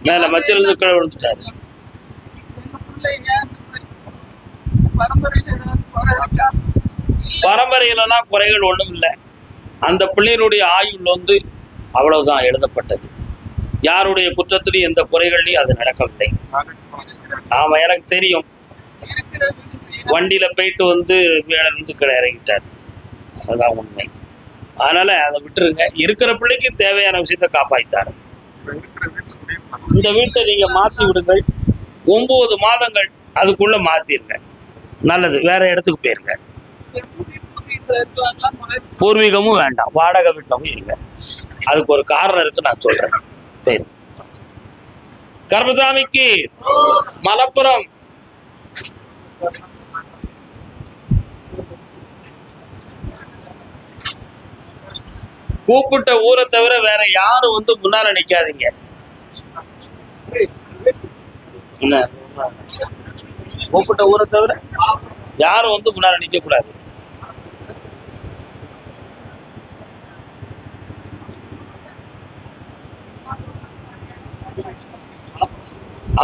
மேல மச்சல இருந்து கீழே விழுந்துட்டாரு. பரம்பரையிலாம் குறைகள் ஒண்ணும் இல்லை. அந்த பிள்ளையினுடைய ஆயுள் வந்து அவ்வளவுதான் எழுதப்பட்டது. யாருடைய குற்றத்திலையும் எந்த குறைகள்லையும் அது நடக்கவில்லை. ஆமா, எனக்கு தெரியும். வண்டியில போயிட்டு வந்து மேல இருந்து கீழே இறங்கிட்டார். அதுதான் உண்மை. அதனால அதை விட்டுருங்க. இருக்கிற பிள்ளைக்கு தேவையான விஷயத்த காப்பாய்த்தாரு. இந்த வீட்டை நீங்க மாத்தி விடுங்கள். 9 மாதங்கள் அதுக்குள்ள மாத்திருங்க. நல்லது. வேற இடத்துக்கு போயிருங்க. பூர்வீகமும் வேண்டாம், வாடகை வீட்டிலும் இருங்க. அதுக்கு ஒரு காரணம் இருக்கு, நான் சொல்றேன். சரி. கர்மசாமிக்கு மலப்புரம் கூப்பிட்ட ஊரை தவிர வேற யாரும் வந்து முன்னால நிக்காதீங்க. கூப்பிட்ட ஊரை தவிர யாரும் வந்து முன்னால நிக்க கூடாது.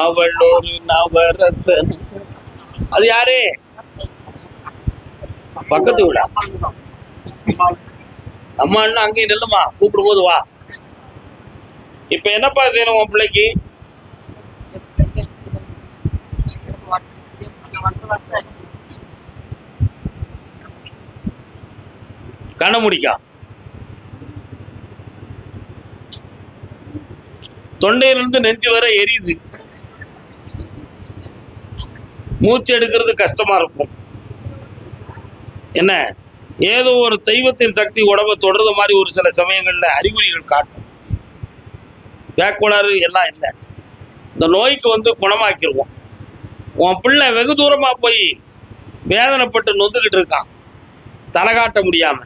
அவள் ஒரு நவரத்தன். அது யாரு? பக்கத்து விடா அம்மா அண்ணா அங்கேயும் நில்லுமா, கூப்பிடும் போது வா. இப்ப என்னப்பா செய்யணும் உன் பிள்ளைக்கு? கண்ண முடிக்கா, தொண்டையிலிருந்து நெஞ்சு வர எரியுது. மூச்சு எடுக்கிறது கஷ்டமா இருக்கும். என்ன, ஏதோ ஒரு தெய்வத்தின் சக்தி உடம்பை தொடர்றது மாதிரி ஒரு சில சமயங்கள்ல அறிகுறிகள் காட்டும். வேக்கோளாறு எல்லாம் இல்லை. இந்த நோய்க்கு வந்து குணமாக்கிடுவோம். உன் பிள்ளை வெகு தூரமா போய் வேதனைப்பட்டு நொந்துக்கிட்டு இருக்கான், தலை காட்ட முடியாம.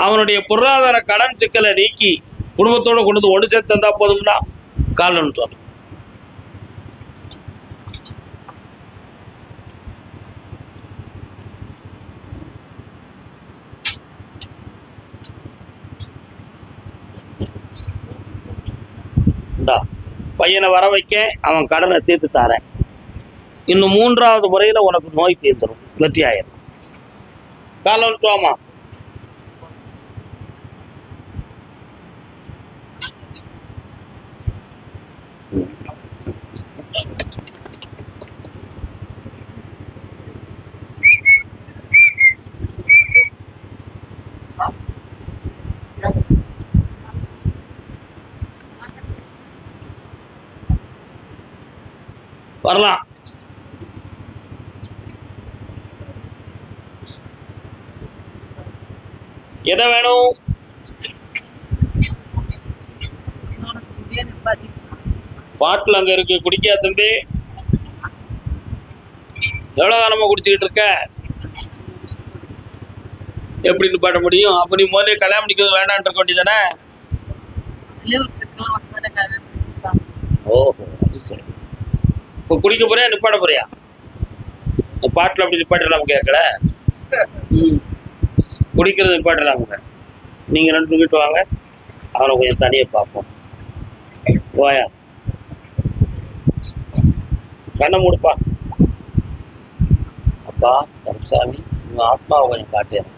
அவனுடைய பொருளாதார கடன் சிக்கலை நீக்கி குடும்பத்தோட கொண்டு வந்து ஒன்று சேர்த்து தந்தா போதும்னா கால் தோணும். பையனை வர வைக்க, அவன் கடனை தீர்த்து தாரேன். இன்னும் 3வது முறையில உனக்கு நோய் தீர்ந்துடும், வெற்றி ஆயிரும். காலம் தோமா. வரலாம். என்ன வேணும்? பாட்டில் அங்க இருக்கு, குடிக்கா தம்பி. எவ்வளவு காலமா குடிச்சுக்கிட்டு இருக்க? எப்படி நிப்பாட்ட முடியும்? அப்ப நீ முதல்ல கல்யாணம் பண்ணிக்கிறது வேண்டான் இருக்க வேண்டியதானே? ஓஹோ, அது சரி. இப்போ குடிக்க போறியா நிப்பாட்ட போறியா? பாட்டில் அப்படி நிப்பாட்டலாம் கேட்கல. குடிக்கிறது நிப்பாட்டலாமுங்க. நீங்க 2 வீட்டு வாங்க, அவனை கொஞ்சம் தனியாக பார்ப்போம். போயா, கண்ணை மூடுப்பா. அப்பா கருப்சாமி, உங்க ஆத்மாவை கொஞ்சம் காட்டேன்.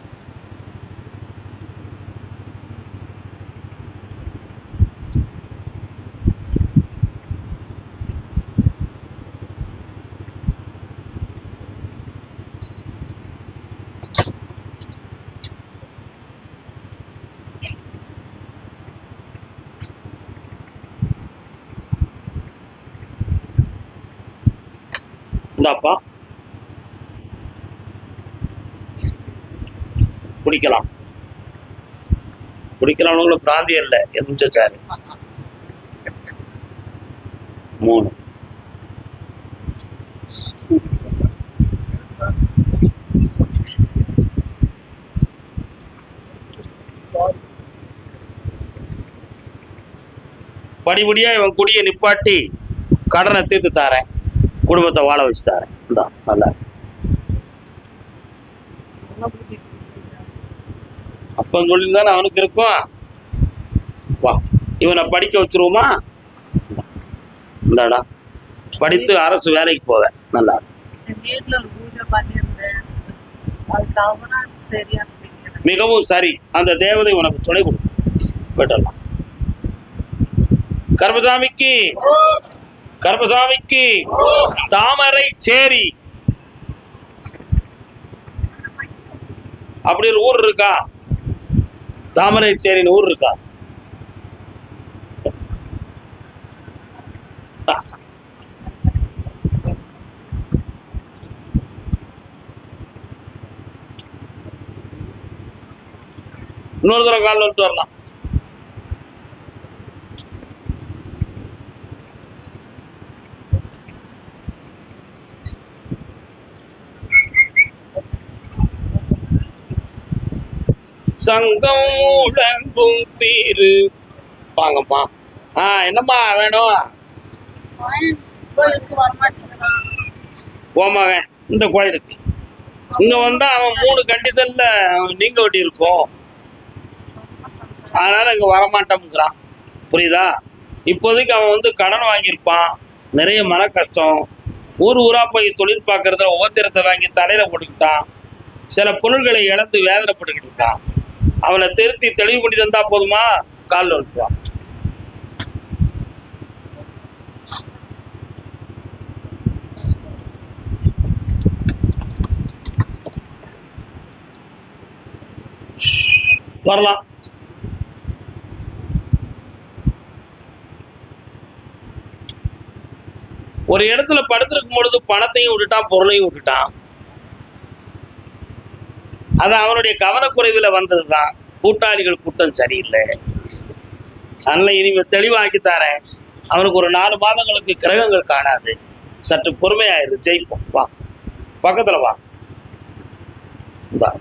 இந்தாப்பா, குடிக்கலாம். குடிக்கிறவங்களும் பிராந்தியம் இல்லை, எலுமிச்சச்சாறு 3. படிப்படியா இவன் குடியை நிப்பாட்டி கடனை தீர்த்து தாரேன், குடும்பத்தை வாழ வச்சு தாரேன். நல்லா அப்பன் தொழில் தானே அவனுக்கு இருக்கும். வா, இவனை படிக்க வச்சிருவோமா? இந்தாடா படித்து அரசு வேலைக்கு போவேன். நல்லா இருக்கு. மிகவும் சரி. அந்த தேவதை உனக்கு துணை கொடுக்கும். விட்டலாம். கர்மசாமிக்கு கர்மசாமிக்கு தாமரை சேரி அப்படி ஒரு ஊர் இருக்கா? தாமரை சேரின்னு ஊர் இருக்கா? இன்னொரு தடவை காலில் விட்டு வரலாம். சங்கம் முழங்கும் தீரு வாங்கம்மா. என்னம்மா வேணும்? போமாவன் இந்த கோயிலுக்கு இங்க வந்தா அவன் 3 கண்டிதல்ல நீங்க வட்டி இருக்கும், அதனால இங்க வரமாட்டோம்ங்கிறான். புரியுதா? இப்போதைக்கு அவன் வந்து கடன் வாங்கியிருப்பான், நிறைய மன கஷ்டம், ஊர் ஊரா போய் தொழில் பார்க்கறதுல ஒவ்வொருத்தரத்தை வாங்கி தலையில போட்டுக்கிட்டான், சில பொருள்களை இழந்து வேதனைப்பட்டுக்கிட்டு இருக்கான். அவனை திருத்தி தெளிவு பண்ணி தந்தா போதுமா? காலில் விட்டுவான். வரலாம். ஒரு இடத்துல படுத்திருக்கும் பொழுது பணத்தையும் விட்டுட்டான், பொருளையும் விட்டுட்டான். அது அவனுடைய கவனக்குறைவில் வந்ததுதான். கூட்டாளிகள் கூட்டம் சரியில்லை. அதனால இனிமே தெளிவாக்கி தரேன். அவனுக்கு ஒரு 4 மாதங்களுக்கு கிரகங்கள் காணாது. சற்று பொறுமையாயிரு, ஜெயிப்போம். வா பக்கத்துல வா.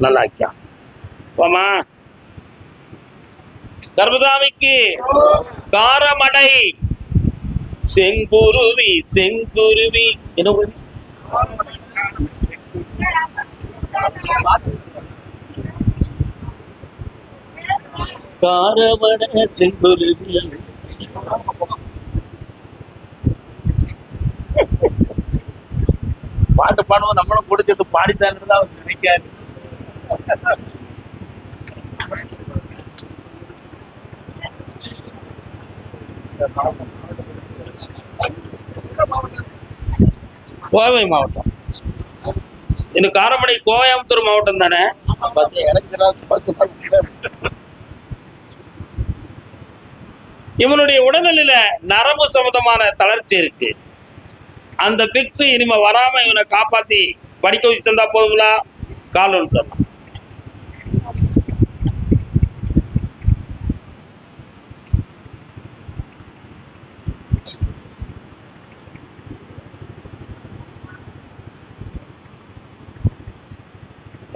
நல்லா ஆக்கியா வாமா. கர்மசாமிக்கு காரமடை செங்குருவி செங்குருவி என்ன காரமடை செங்குருவி. பாட்டு பாடுவோம், நம்மளும் பிடிச்சது பாடிச்சான்னு அவர் நினைக்காது. கோவை மாவட்டம். இன்னும் காரமடை கோயம்புத்தூர் மாவட்டம் தானே? இவனுடைய உடல்நிலையில நரம்பு சம்பந்தமான தளர்ச்சி இருக்கு. அந்த பிக்ஸ் இனிமே வராம இவனை காப்பாத்தி படிக்க வச்சு தந்தா போதுங்களா? கால் ஒன்று தரலாம்.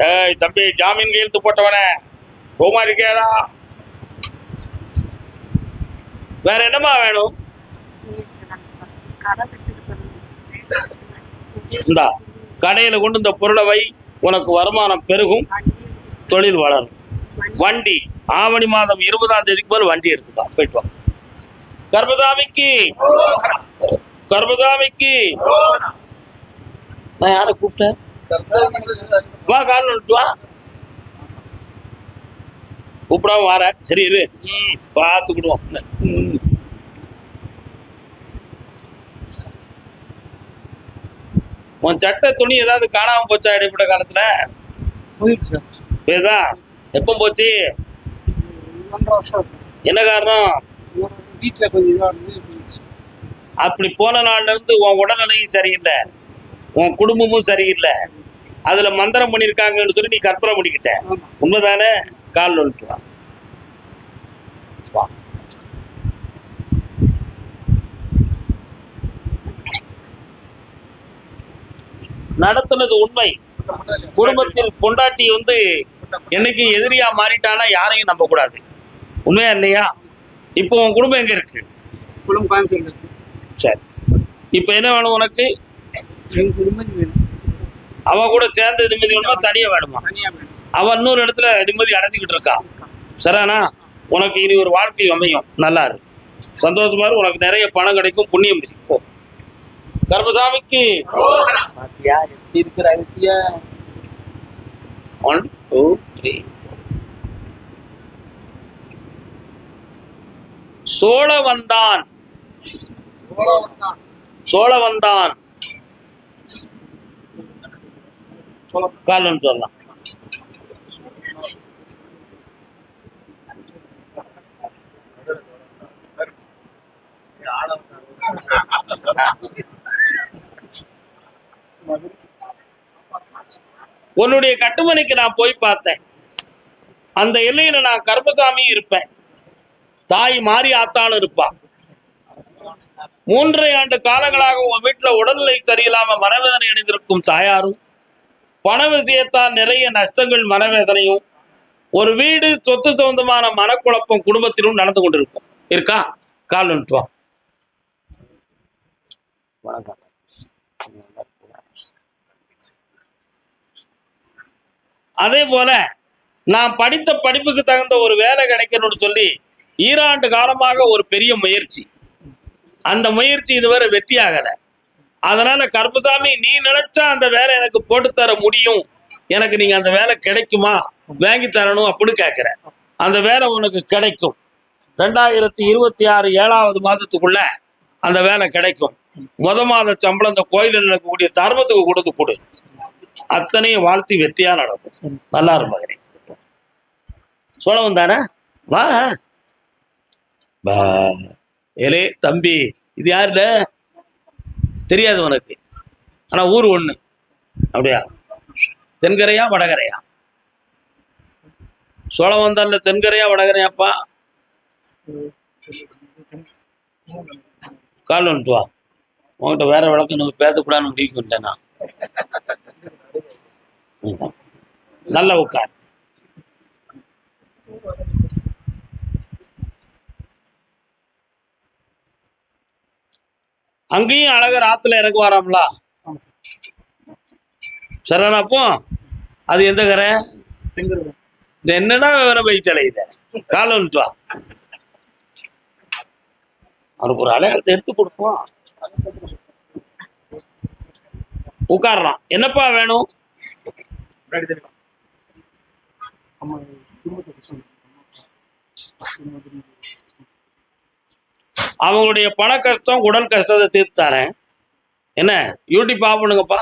ஏய் தம்பி, ஜாமீன் கையெழுத்து போட்டவனே கோமா இருக்கியாரா? வேற என்னமா வேணும்? இந்தா கடையில கொண்டு இந்த பொருளை வை, உனக்கு வருமானம் பெருகும், தொழில் வளரும். வண்டி ஆவணி மாதம் 20ஆம் தேதிக்கு போல வண்டி எடுத்துக்கா, போயிட்டு வா. கர்மசாமிக்கு கர்மசாமிக்கு நான் யாரை கூப்பிட்டேன்? வா, கால் விட்டு வா. கூப்பிடாம வார, சரி இரு, பார்த்துக்கிடுவோம். உன் சட்டை துணி ஏதாவது காணாம போச்சா இடைப்பட்ட காலத்துல? போயிடுச்சு. எப்ப போச்சு? என்ன காரணம்? வீட்டுல கொஞ்சம் அப்படி போன நாள்ல இருந்து உன் உடல்நிலையும் சரியில்லை, உன் குடும்பமும் சரியில்லை. அதுல மந்திரம் பண்ணிருக்காங்கன்னு சொல்லி நீ கற்பனை பண்ணிக்கிட்ட. உண்மைதானே? கால் வந்துட்டு வா. நடத்துனது உண்மை. குடும்பத்தில் பொண்டாட்டி வந்து என்னைக்கு எதிரியா மாறிட்டானா யாரையும் நம்ப கூடாது. உண்மையா இல்லையா? இப்போ உன் குடும்பம் எங்க இருக்கு? சரி, இப்ப என்ன வேணும் உனக்கு? அவ கூட சேர்ந்து நிம்மதி வேணுமா, தனியா வேணுமா? அவன் இன்னொரு இடத்துல நிம்மதி அடைஞ்சுக்கிட்டு இருக்கா. சரிதானா? உனக்கு இனி ஒரு வாழ்க்கை அமையும். நல்லா இருக்கு. சந்தோஷமா இரு, உனக்கு நிறைய பணம் கிடைக்கும், புண்ணியம் போ. கர்மசாமிக்கு எப்படி இருக்கிற 1 2 3. சோழவந்தான் காலம் சொல்லலாம். உன்னுடைய கட்டுமனைக்கு நான் போய் பார்த்தேன். அந்த எல்லையில நான் கருப்பசாமியும் இருப்பேன், தாய் மாறி ஆத்தாலும் இருப்பா. 3.5 ஆண்டு காலங்களாக உன் வீட்டுல உடல்நிலை சரியில்லாம மனவேதனை அடைந்திருக்கும் தாயாரும், பண விஷயத்தால் நிறைய நஷ்டங்கள் மனவேதனையும், ஒரு வீடு சொத்து சொந்தமான மனக்குழப்பம் குடும்பத்திலும் நடந்து கொண்டிருக்கும். இருக்கா? கால் வந்துட்டு. வணக்கம். அதே போல நான் படித்த படிப்புக்கு தகுந்த ஒரு வேலை கிடைக்கணும்னு சொல்லி 2 ஆண்டு காலமாக ஒரு பெரிய முயற்சி. அந்த முயற்சி இதுவரை வெற்றி ஆகலை. அதனால கருப்பசாமி, நீ நினைச்சா அந்த வேலை எனக்கு போட்டு தர முடியும், எனக்கு நீங்க அந்த வேலை கிடைக்குமா, வாங்கி தரணும் அப்படின்னு கேட்கிற. அந்த வேலை உனக்கு கிடைக்கும். 2026 7வது மாதத்துக்குள்ள அந்த வேலை கிடைக்கும். மாத சம்பளம் இந்த கோயிலில் நடக்கக்கூடிய தர்மத்துக்கு கொடுத்து கொடு. அத்தனையும் வாழ்த்தி வெற்றியா நடக்கும். நல்லா இருக்கும் மகனே. சோழவன் தானே? வா. ஏலே தம்பி, இது யாருட தெரியாது உனக்கு, ஆனா ஊர் ஒண்ணு. அப்படியா? தென்கரையா வடகரையா? சோழவந்தான்ல தென்கரையா வடகரையாப்பா? கால் வந்துட்டு வா. உங்ககிட்ட வேற விளக்கம் நம்ம பேசக்கூடாதுன்னு முடிக்கிட்டேன் நான். நல்ல உட்கார். அங்கேயும் அழகர் ஆத்துல இறக்கு வராங்களா? சரணப்போ அது எந்த கரை? என்னடா விவரம் போயிட்டு அலையுத? கால் வந்துட்டு வா. அவனுக்கு ஒரு அடையாளத்தை எடுத்து கொடுப்போம். உட்கார்றான். என்னப்பா வேணும்? அவங்களுடைய பண கஷ்டம், உடல் கஷ்டத்தை தீர்த்தாரேன். என்ன யூடியூப் ஆஃப் பண்ணுங்கப்பா.